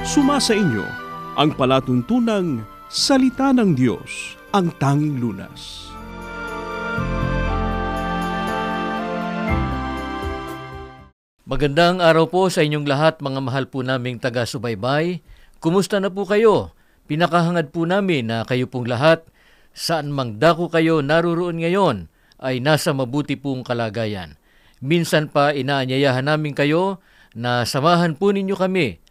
Sumasa inyo ang palatuntunang Salita ng Diyos, ang tanging lunas. Magandang araw po sa inyong lahat, mga mahal po naming taga-subaybay. Kumusta na po kayo? Pinakahangad po namin na kayo pong lahat, saan mang dako kayo naruroon ngayon, ay nasa mabuti pong kalagayan. Minsan pa inaanyayahan namin kayo na samahan po ninyo kami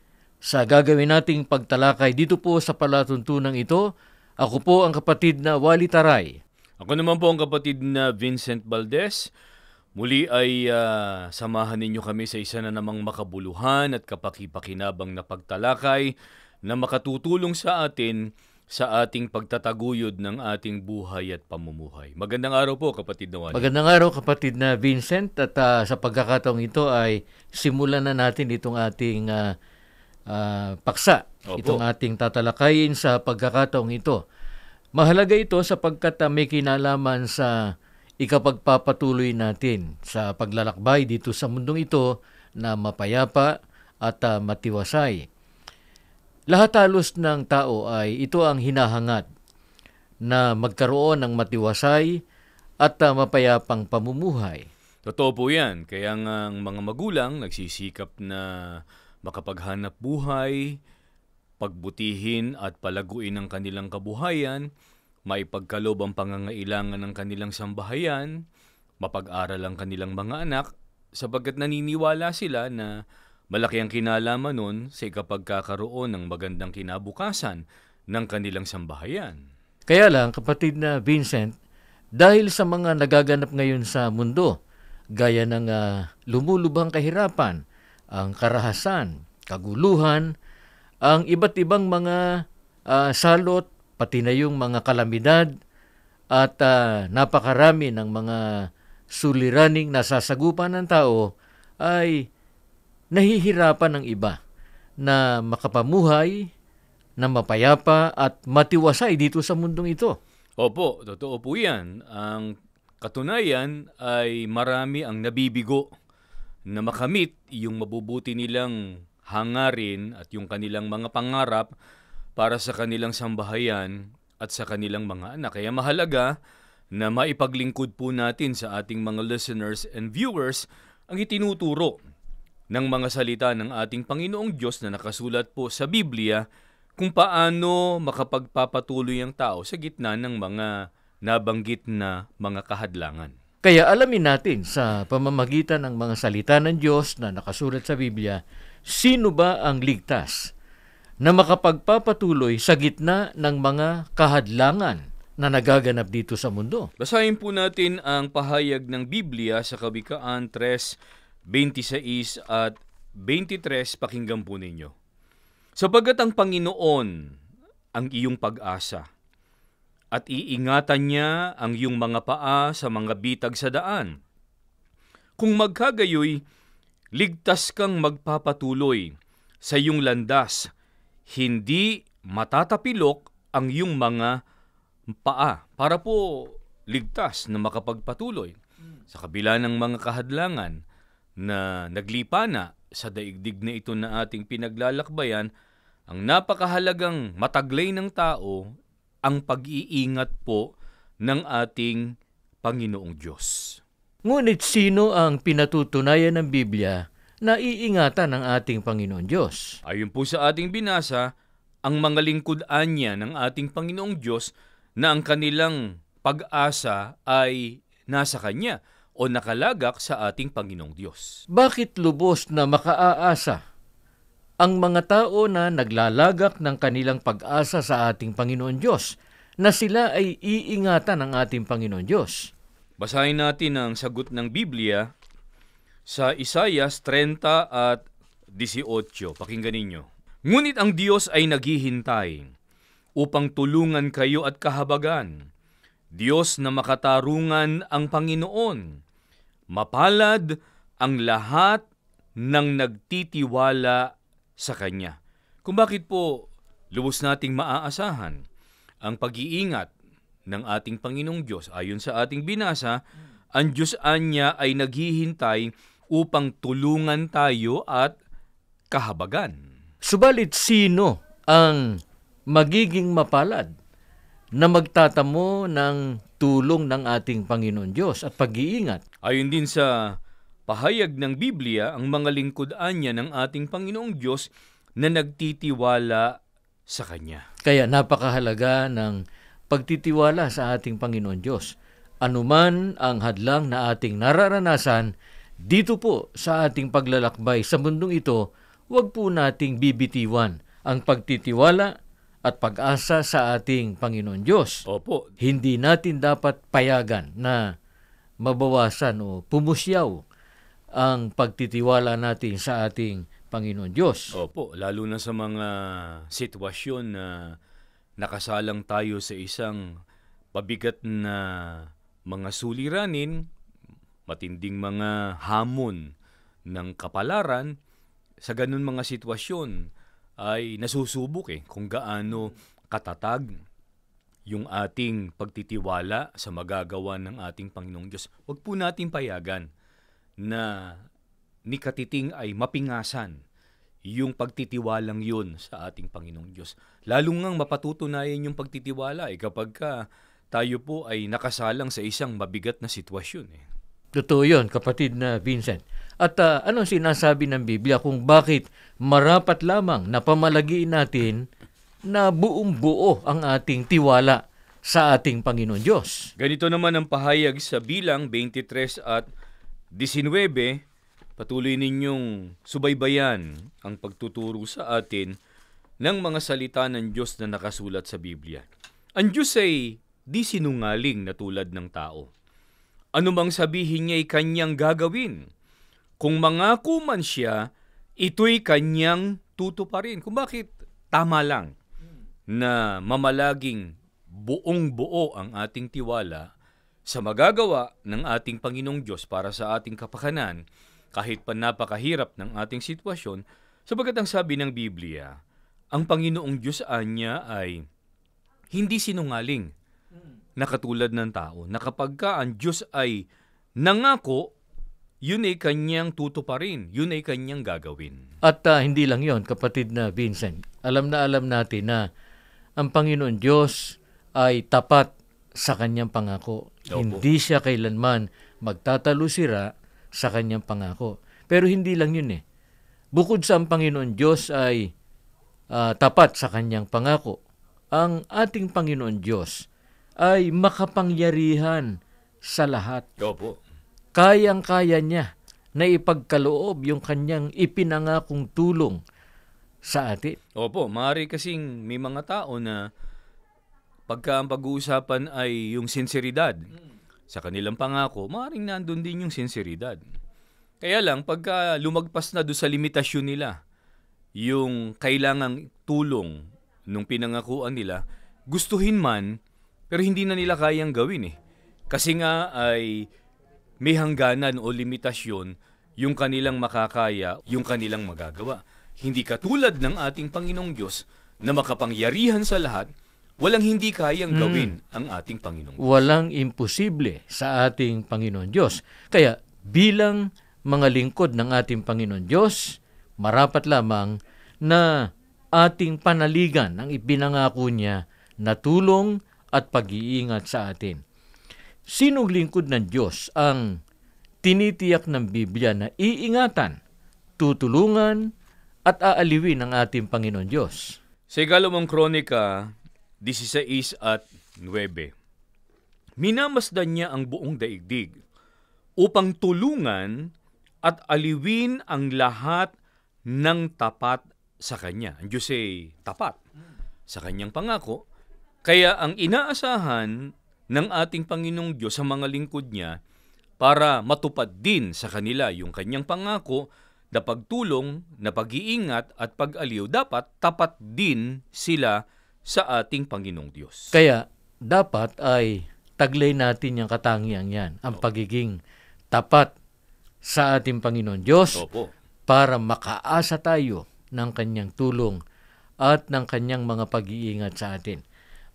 sa gagawin nating pagtalakay dito po sa palatuntunang ito. Ako po ang kapatid na Wally Taray. Ako naman po ang kapatid na Vincent Valdez. Muli ay samahan ninyo kami sa isa na namang makabuluhan at kapaki-pakinabang na pagtalakay na makatutulong sa atin sa ating pagtataguyod ng ating buhay at pamumuhay. Magandang araw po, kapatid na Wally. Magandang araw, kapatid na Vincent. At sa pagkakataong ito ay simulan na natin itong ating paksa. Opo. Itong ating tatalakayin sa pagkakataong ito. Mahalaga ito sapagkat may kinalaman sa ikapagpapatuloy natin sa paglalakbay dito sa mundong ito na mapayapa at matiwasay. Lahat halos ng tao ay ito ang hinahangad na magkaroon ng matiwasay at mapayapang pamumuhay. Totoo po yan. Kaya nga ang mga magulang nagsisikap na makapaghanap buhay, pagbutihin at palaguin ang kanilang kabuhayan, maipagkaloob ang pangangailangan ng kanilang sambahayan, mapag-aral ang kanilang mga anak, sapagkat naniniwala sila na malaki ang kinalaman nun sa ikapagkakaroon ng magandang kinabukasan ng kanilang sambahayan. Kaya lang, kapatid na Vincent, dahil sa mga nagaganap ngayon sa mundo, gaya ng lumulubhang kahirapan, ang karahasan, kaguluhan, ang iba't ibang mga salot, pati na yung mga kalamidad, at napakarami ng mga suliraning nasasagupan ng tao, ay nahihirapan ng iba na makapamuhay, na mapayapa at matiwasay dito sa mundong ito. Opo, totoo po yan. Ang katunayan ay marami ang nabibigo na makamit yung mabubuti nilang hangarin at yung kanilang mga pangarap para sa kanilang sambahayan at sa kanilang mga anak. Kaya mahalaga na maipaglingkod po natin sa ating mga listeners and viewers ang itinuturo ng mga salita ng ating Panginoong Diyos na nakasulat po sa Biblia kung paano makapagpapatuloy ang tao sa gitna ng mga nabanggit na mga kahadlangan. Kaya alamin natin sa pamamagitan ng mga salita ng Diyos na nakasulat sa Biblia, sino ba ang ligtas na makapagpapatuloy sa gitna ng mga kahadlangan na nagaganap dito sa mundo? Basahin po natin ang pahayag ng Biblia sa Kawikaan 3:26 at 23, pakinggan po ninyo. Sapagat ang Panginoon ang iyong pag-asa, at iingatan niya ang iyong mga paa sa mga bitag sa daan. Kung magkagayoy, ligtas kang magpapatuloy sa iyong landas, hindi matatapilok ang iyong mga paa, para po ligtas na makapagpatuloy sa kabila ng mga kahadlangan na naglipana sa daigdig na ito na ating pinaglalakbayan. Ang napakahalagang mataglay ng tao ang pag-iingat po ng ating Panginoong Diyos. Ngunit sino ang pinatutunayan ng Biblia na iingatan ng ating Panginoon Diyos? Ayon po sa ating binasa, ang mga lingkod-an niya ng ating Panginoong Diyos na ang kanilang pag-asa ay nasa Kanya o nakalagak sa ating Panginoong Diyos. Bakit lubos na makaaasa ang mga tao na naglalagak ng kanilang pag-asa sa ating Panginoon Diyos, na sila ay iingatan ng ating Panginoon Diyos? Basahin natin ang sagot ng Biblia sa Isaias 30 at 18. Pakinggan ninyo. Ngunit ang Diyos ay naghihintay upang tulungan kayo at kahabagan. Diyos na makatarungan ang Panginoon. Mapalad ang lahat ng nagtitiwala sa Kanya. Kung bakit po lubos nating maaasahan ang pag-iingat ng ating Panginoong Diyos. Ayon sa ating binasa, ang Diyos anya ay naghihintay upang tulungan tayo at kahabagan. Subalit sino ang magiging mapalad na magtatamo ng tulong ng ating Panginoon Diyos at pag-iingat? Ayon din sa pahayag ng Biblia, ang mga lingkod-an niya ng ating Panginoong Diyos na nagtitiwala sa Kanya. Kaya napakahalaga ng pagtitiwala sa ating Panginoon Diyos. Anuman ang hadlang na ating nararanasan, dito po sa ating paglalakbay sa mundong ito, huwag po nating bibitiwan ang pagtitiwala at pag-asa sa ating Panginoon Diyos. Opo. Hindi natin dapat payagan na mabawasan o pumusyaw ang pagtitiwala natin sa ating Panginoon Diyos. Opo, lalo na sa mga sitwasyon na nakasalang tayo sa isang pabigat na mga suliranin, matinding mga hamon ng kapalaran. Sa ganun mga sitwasyon ay nasusubok kung gaano katatag yung ating pagtitiwala sa magagawa ng ating Panginoong Diyos. Huwag po natin payagan na ni katiting ay mapingasan yung pagtitiwalang yun sa ating Panginoong Diyos. Lalo ngang mapatutunayan yung pagtitiwala kapag tayo po ay nakasalang sa isang mabigat na sitwasyon. Totoo yun, kapatid na Vincent. At anong sinasabi ng Biblia kung bakit marapat lamang na pamalagiin natin na buong buo ang ating tiwala sa ating Panginoon Diyos? Ganito naman ang pahayag sa Bilang 23 at 19. Patuloy ninyong subaybayan ang pagtuturo sa atin ng mga salita ng Diyos na nakasulat sa Biblia. Ang Diyos ay di sinungaling na tulad ng tao. Ano mang sabihin niya ay kanyang gagawin. Kung mangako man siya, ito'y kanyang tutuparin. Kung bakit tama lang na mamalaging buong-buo ang ating tiwala sa magagawa ng ating Panginoong Diyos para sa ating kapakanan, kahit pa napakahirap ng ating sitwasyon, sapagkat ang sabi ng Biblia, ang Panginoong Diyos niya ay hindi sinungaling na katulad ng tao, na kapag ka ang Diyos ay nangako, yun ay kanyang tutuparin, yun ay kanyang gagawin. At hindi lang yon, kapatid na Vincent. Alam natin na ang Panginoon Diyos ay tapat sa kanyang pangako. Opo. Hindi siya kailanman magtatalusira sa kanyang pangako. Pero hindi lang yun Bukod sa ang Panginoon Diyos ay tapat sa kanyang pangako, ang ating Panginoon Diyos ay makapangyarihan sa lahat. Opo. Kayang-kaya niya na ipagkaloob yung kanyang ipinangakong tulong sa atin. Opo, maaari kasing may mga tao na pagka ang pag-uusapan ay yung sinseridad sa kanilang pangako, maaaring nandun din yung sinseridad. Kaya lang, pagka lumagpas na doon sa limitasyon nila, yung kailangang tulong nung pinangakuan nila, gustuhin man, pero hindi na nila kayang gawin Kasi nga ay may hangganan o limitasyon yung kanilang makakaya, yung kanilang magagawa. Hindi katulad ng ating Panginoong Diyos na makapangyarihan sa lahat, walang hindi kayang gawin ang ating Panginoong Diyos. Walang imposible sa ating Panginoon Diyos. Kaya bilang mga lingkod ng ating Panginoon Diyos, marapat lamang na ating panaligan ang ipinangako niya na tulong at pag-iingat sa atin. Sinong lingkod ng Diyos ang tinitiyak ng Biblia na iingatan, tutulungan, at aaliwin ng ating Panginoon Diyos? Sa Ikalawang Kronika 16 at 9, minamasdan niya ang buong daigdig upang tulungan at aliwin ang lahat ng tapat sa Kanya. Ang Diyos ay tapat sa Kanyang pangako. Kaya ang inaasahan ng ating Panginoong Diyos sa mga lingkod niya para matupad din sa kanila yung Kanyang pangako na pagtulong, na pag-iingat at pag-aliw, dapat tapat din sila sa ating Panginoong Diyos. Kaya dapat ay taglay natin yung katangiang yan, ang pagiging tapat sa ating Panginoon Diyos. Opo. Para makaasa tayo ng Kanyang tulong at ng Kanyang mga pag-iingat sa atin.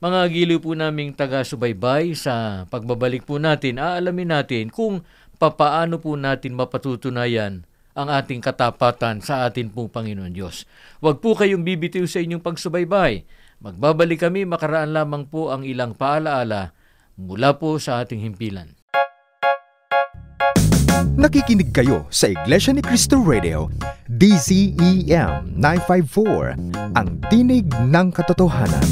Mga giliw po naming taga-subaybay, sa pagbabalik po natin, aalamin natin kung papaano po natin mapatutunayan ang ating katapatan sa atin pong Panginoon Diyos. Huwag po kayong bibitiw sa inyong pagsubaybay. Magbabalik kami, makaraan lamang po ang ilang paalaala mula po sa ating himpilan. Nakikinig kayo sa Iglesia ni Cristo Radio, DZEM 954, ang tinig ng katotohanan.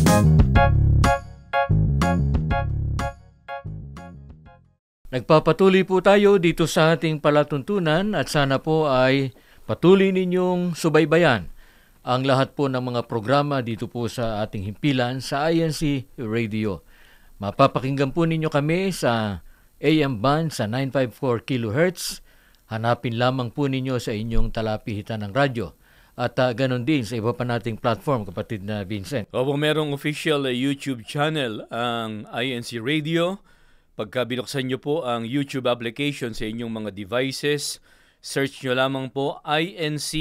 Nagpapatuloy po tayo dito sa ating palatuntunan at sana po ay patuloy ninyong subaybayan ang lahat po ng mga programa dito po sa ating himpilan sa INC Radio. Mapapakinggan po ninyo kami sa AM band sa 954 kHz. Hanapin lamang po ninyo sa inyong talapihitan ng radyo. At ganon din sa iba pa nating platform, kapatid na Vincent. Opo, merong official YouTube channel ang INC Radio. Pagka binuksan nyo po ang YouTube application sa inyong mga devices, search nyo lamang po INC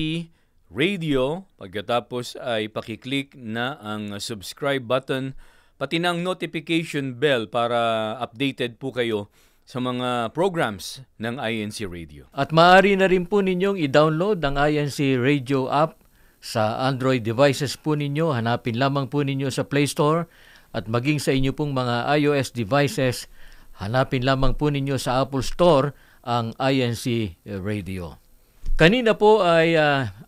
Radio. Pagkatapos ay pakiclick na ang subscribe button, pati ng notification bell para updated po kayo sa mga programs ng INC Radio. At maaari na rin po ninyong i-download ang INC Radio app sa Android devices po ninyo. Hanapin lamang po ninyo sa Play Store at maging sa inyo pong mga iOS devices, hanapin lamang po ninyo sa Apple Store ang INC Radio. Kanina po ay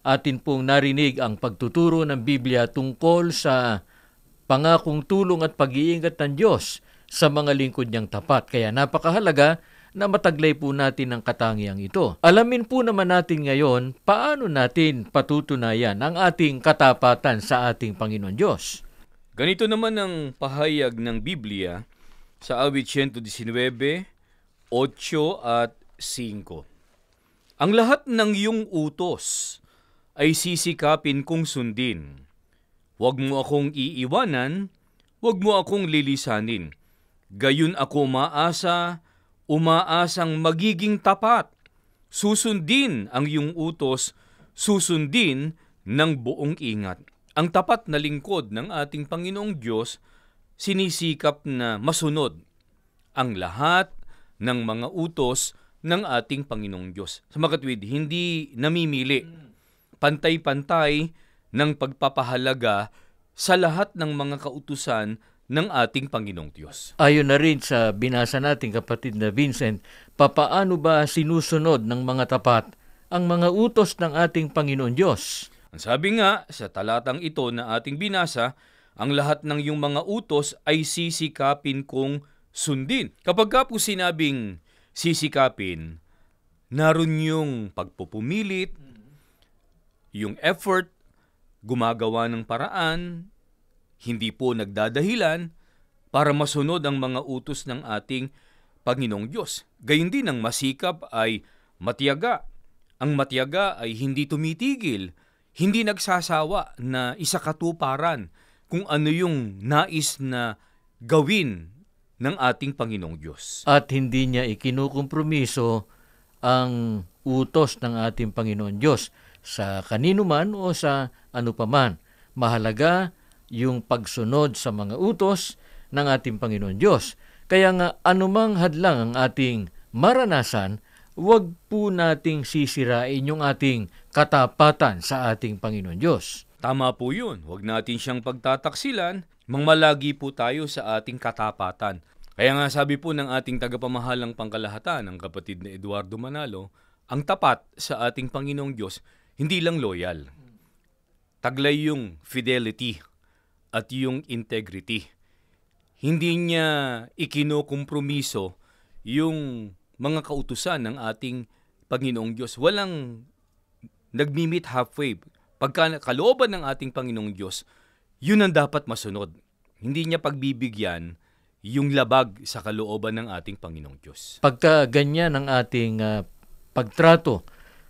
atin pong narinig ang pagtuturo ng Biblia tungkol sa pangakong tulong at pag-iingat ng Diyos sa mga lingkod niyang tapat. Kaya napakahalaga na mataglay po natin ang katangiang ito. Alamin po naman natin ngayon paano natin patutunayan ang ating katapatan sa ating Panginoon Diyos. Ganito naman ang pahayag ng Biblia sa awit 119, 8 at 5. Ang lahat ng iyong utos ay sisikapin kong sundin. Huwag mo akong iiwanan, huwag mo akong lilisanin. Gayon ako umaasang magiging tapat. Susundin ang iyong utos, susundin ng buong ingat. Ang tapat na lingkod ng ating Panginoong Diyos, sinisikap na masunod ang lahat ng mga utos ng ating Panginoong Diyos. Sa makatwid, hindi namimili. Pantay-pantay ng pagpapahalaga sa lahat ng mga kautusan ng ating Panginoong Diyos. Ayon na rin sa binasa natin, kapatid na Vincent, papaano ba sinusunod ng mga tapat ang mga utos ng ating Panginoon Diyos? Ang sabi nga sa talatang ito na ating binasa, ang lahat ng iyong mga utos ay sisikapin kong sundin. Kapag ka po sinabing sisikapin, naroon yung pagpupumilit, yung effort, gumagawa ng paraan, hindi po nagdadahilan para masunod ang mga utos ng ating Panginoong Diyos. Gayun din ang masikap ay matiyaga. Ang matiyaga ay hindi tumitigil, hindi nagsasawa na isakatuparan kung ano yung nais na gawin ng ating Panginoong Diyos. At hindi niya ikinukompromiso ang utos ng ating Panginoon Diyos sa kanino man o sa ano paman. Mahalaga yung pagsunod sa mga utos ng ating Panginoon Diyos. Kaya nga anumang hadlang ang ating maranasan, huwag po nating sisirain yung ating katapatan sa ating Panginoon Diyos. Tama po yun. Huwag natin siyang pagtataksilan. Mangmalagi po tayo sa ating katapatan. Kaya nga sabi po ng ating tagapamahalang pangkalahatan, ang kapatid na Eduardo Manalo, ang tapat sa ating Panginoong Diyos, hindi lang loyal. Taglay yung fidelity at yung integrity. Hindi niya ikinukompromiso yung mga kautusan ng ating Panginoong Diyos. Walang nagmi-meet halfway. Pagka kalooban ng ating Panginoong Diyos, yun ang dapat masunod. Hindi niya pagbibigyan yung labag sa kalooban ng ating Panginoong Diyos. Pagka ganyan ang ating pagtrato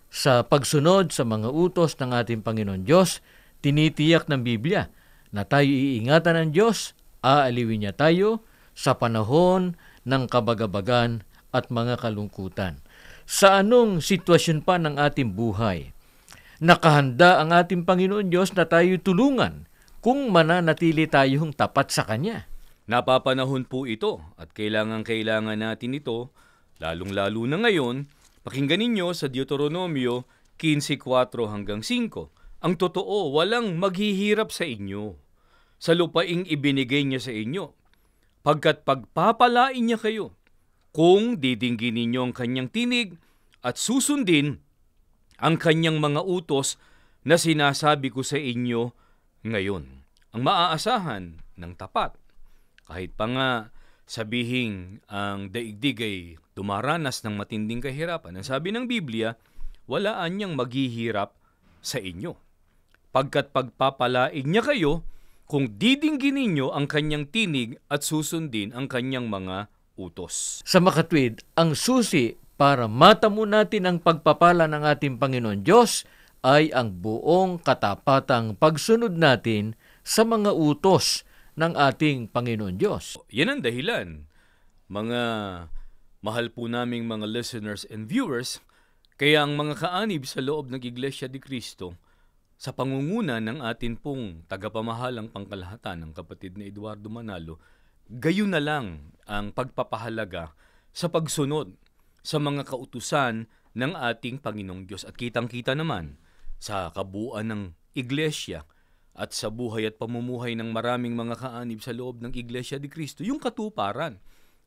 sa pagsunod sa mga utos ng ating Panginoon Diyos, tinitiyak ng Biblia na tayo iingatan ng Diyos, aaliwin niya tayo sa panahon ng kabagabagan at mga kalungkutan. Sa anong sitwasyon pa ng ating buhay, nakahanda ang ating Panginoon Diyos na tayo tulungan kung mananatili tayong tapat sa Kanya. Napapanahon po ito at kailangan natin ito, lalong-lalo na ngayon. Pakinggan ninyo sa Deuteronomio 15:4 hanggang 5. Ang totoo, walang maghihirap sa inyo sa lupaing ibinigay niya sa inyo, pagkat pagpapalain niya kayo kung didinggin ninyo ang kanyang tinig at susundin ang kanyang mga utos na sinasabi ko sa inyo ngayon. Ang maaasahan ng tapat, kahit pa nga sabihing ang daigdig ay dumaranas ng matinding kahirapan, ang sabi ng Biblia, wala anyang maghihirap sa inyo, pagkat pagpapalain niya kayo kung didinggin ninyo ang kanyang tinig at susundin ang kanyang mga utos. Sa makatwid, ang susi para matamo natin ang pagpapala ng ating Panginoon Diyos ay ang buong katapatang pagsunod natin sa mga utos ng ating Panginoon Diyos. Yan ang dahilan, mga mahal po naming mga listeners and viewers, kaya ang mga kaanib sa loob ng Iglesia ni Cristo, sa pangunguna ng atin pong tagapamahalang pangkalahatan ng kapatid na Eduardo Manalo, gayon na lang ang pagpapahalaga sa pagsunod sa mga kautusan ng ating Panginoong Diyos. At kitang-kita naman sa kabuuan ng Iglesia at sa buhay at pamumuhay ng maraming mga kaanib sa loob ng Iglesia ni Cristo, yung katuparan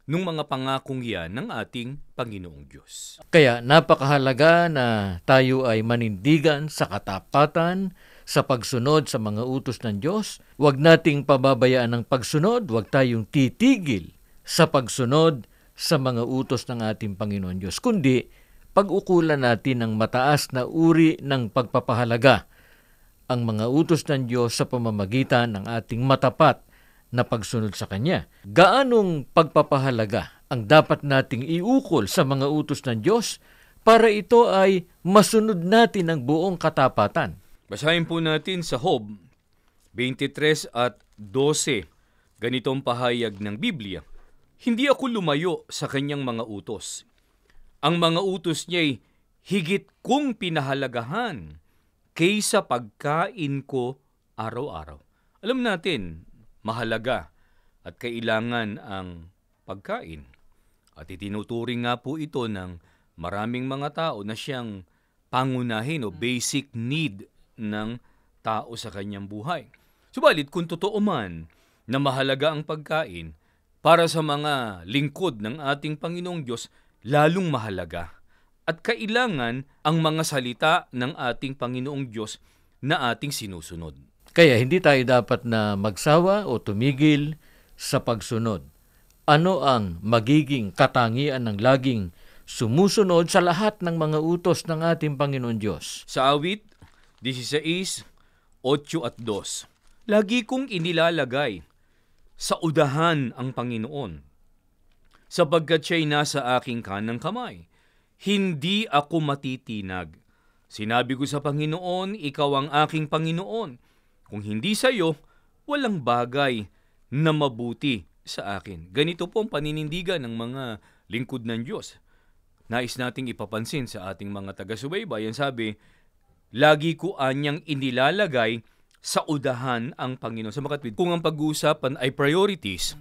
ng mga pangakong yan ng ating Panginoong Diyos. Kaya napakahalaga na tayo ay manindigan sa katapatan, sa pagsunod sa mga utos ng Diyos. Huwag nating pababayaan ang pagsunod, huwag tayong titigil sa pagsunod sa mga utos ng ating Panginoon Diyos, kundi pag-ukulan natin ng mataas na uri ng pagpapahalaga ang mga utos ng Diyos sa pamamagitan ng ating matapat na pagsunod sa Kanya. Gaanong pagpapahalaga ang dapat nating iukol sa mga utos ng Diyos para ito ay masunod natin ng buong katapatan? Basahin po natin sa Job 23 at 12. Ganitong pahayag ng Biblia. Hindi ako lumayo sa kanyang mga utos. Ang mga utos niya'y higit kong pinahalagahan kaysa pagkain ko araw-araw. Alam natin, mahalaga at kailangan ang pagkain. At itinuturing nga po ito ng maraming mga tao na siyang pangunahin o basic need ng tao sa kanyang buhay. Subalit kung totoo man na mahalaga ang pagkain, para sa mga lingkod ng ating Panginoong Diyos, lalong mahalaga. At kailangan ang mga salita ng ating Panginoong Diyos na ating sinusunod. Kaya hindi tayo dapat na magsawa o tumigil sa pagsunod. Ano ang magiging katangian ng laging sumusunod sa lahat ng mga utos ng ating Panginoon Diyos? Sa awit 16, 8 at 2, lagi kong inilalagay sa udahan ang Panginoon, sapagkat siya'y nasa aking kanang kamay. Hindi ako matitinag. Sinabi ko sa Panginoon, ikaw ang aking Panginoon. Kung hindi sa iyo, walang bagay na mabuti sa akin. Ganito po ang paninindigan ng mga lingkod ng Diyos. Nais nating ipapansin sa ating mga taga-subaybay. Yan sabi, lagi ko anyang inilalagay sa udahan ang Panginoon. Sa makatwid, kung ang pag-uusapan ay priorities,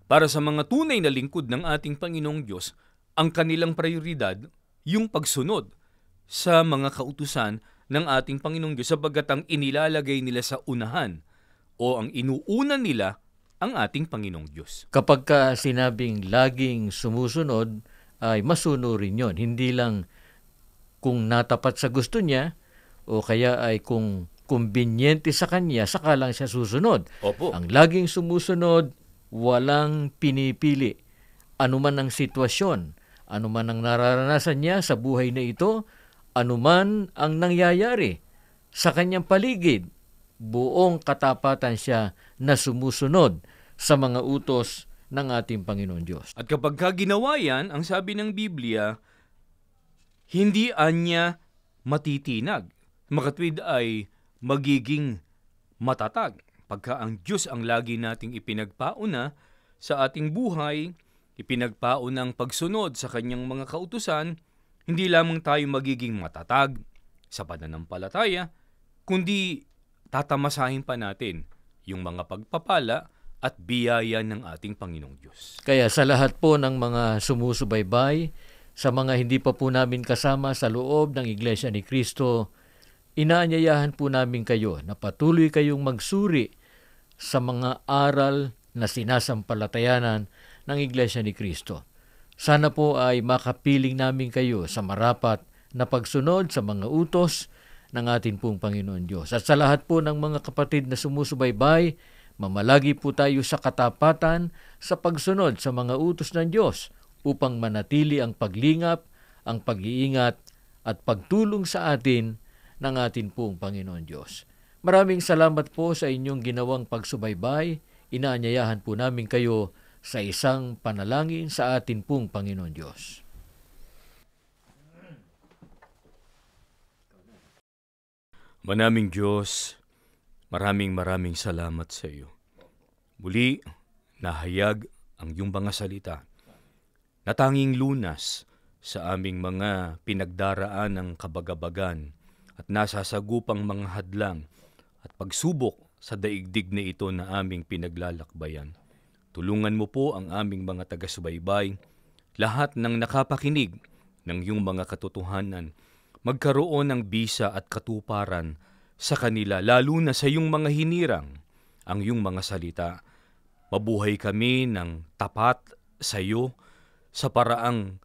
para sa mga tunay na lingkod ng ating Panginoong Diyos, ang kanilang prioridad, yung pagsunod sa mga kautusan ng ating Panginoong Diyos, sapagkat ang inilalagay nila sa unahan o ang inuuna nila ang ating Panginoong Diyos. Kapag sinabing laging sumusunod, ay masunurin yon. Hindi lang kung natapat sa gusto niya o kaya ay kung kumbinyente sa kanya, saka lang siya susunod. Opo. Ang laging sumusunod, walang pinipili. Anuman ang sitwasyon, anuman ang nararanasan niya sa buhay na ito, anuman ang nangyayari sa kanyang paligid, buong katapatan siya na sumusunod sa mga utos ng ating Panginoon Diyos. At kapag ginawa yan, ang sabi ng Biblia, hindi anya matitinag. Makatwid ay magiging matatag. Pagka ang Diyos ang lagi nating ipinagpauna sa ating buhay, ipinagpauna ang pagsunod sa kanyang mga kautusan, hindi lamang tayo magiging matatag sa pananampalataya, kundi tatamasahin pa natin yung mga pagpapala at biyaya ng ating Panginoong Diyos. Kaya sa lahat po ng mga sumusubaybay Sa mga hindi pa po namin kasama sa loob ng Iglesia ni Cristo, inaanyayahan po namin kayo na patuloy kayong magsuri sa mga aral na sinasampalatayanan ng Iglesia ni Cristo. Sana po ay makapiling namin kayo sa marapat na pagsunod sa mga utos ng ating pong Panginoon Diyos. At sa lahat po ng mga kapatid na sumusubaybay, mamalagi po tayo sa katapatan sa pagsunod sa mga utos ng Diyos upang manatili ang paglingap, ang pag-iingat at pagtulong sa atin ng ating pong Panginoon Diyos. Maraming salamat po sa inyong ginawang pagsubaybay. Inaanyayahan po namin kayo sa isang panalangin sa atin pong Panginoon Diyos. Manaming Diyos, maraming salamat sa iyo. Muli, nahayag ang iyong mga salita na tanging lunas sa aming mga pinagdaraan ng kabagabagan at nasasagupang mga hadlang at pagsubok sa daigdig na ito na aming pinaglalakbayan. Tulungan mo po ang aming mga taga-subaybay, lahat ng nakapakinig ng iyong mga katotohanan, magkaroon ng bisa at katuparan sa kanila, lalo na sa iyong mga hinirang, ang iyong mga salita. Mabuhay kami ng tapat sa iyo, sa paraang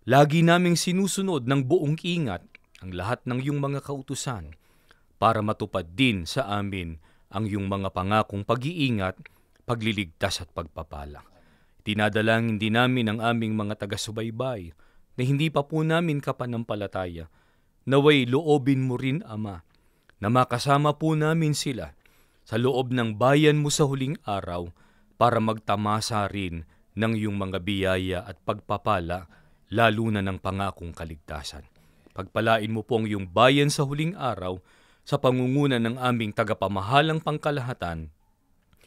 lagi naming sinusunod ng buong ingat ang lahat ng iyong mga kautusan para matupad din sa amin ang iyong mga pangakong pag-iingat, pagliligtas at pagpapala. Dinadalangin din namin ang aming mga taga-subaybay na hindi pa po namin kapanampalataya. Naway loobin mo rin, Ama, na makasama po namin sila sa loob ng bayan mo sa huling araw para magtamasa rin ng iyong mga biyaya at pagpapala, lalo na ng pangakong kaligtasan. Pagpalain mo po ang iyong bayan sa huling araw sa pangunguna ng aming tagapamahalang pangkalahatan,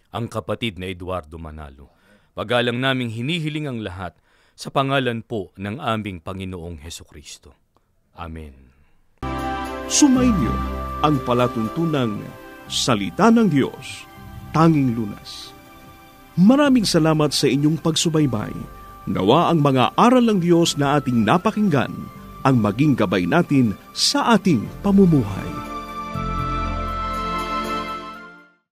ang kapatid na Eduardo Manalo. Pagalang naming hinihiling ang lahat sa pangalan po ng aming Panginoong Hesukristo. Amen. Sumainyo ang palatuntunang Salita ng Diyos, Tanging Lunas. Maraming salamat sa inyong pagsubaybay. Nawa ang mga aral ng Diyos na ating napakinggan ang maging gabay natin sa ating pamumuhay.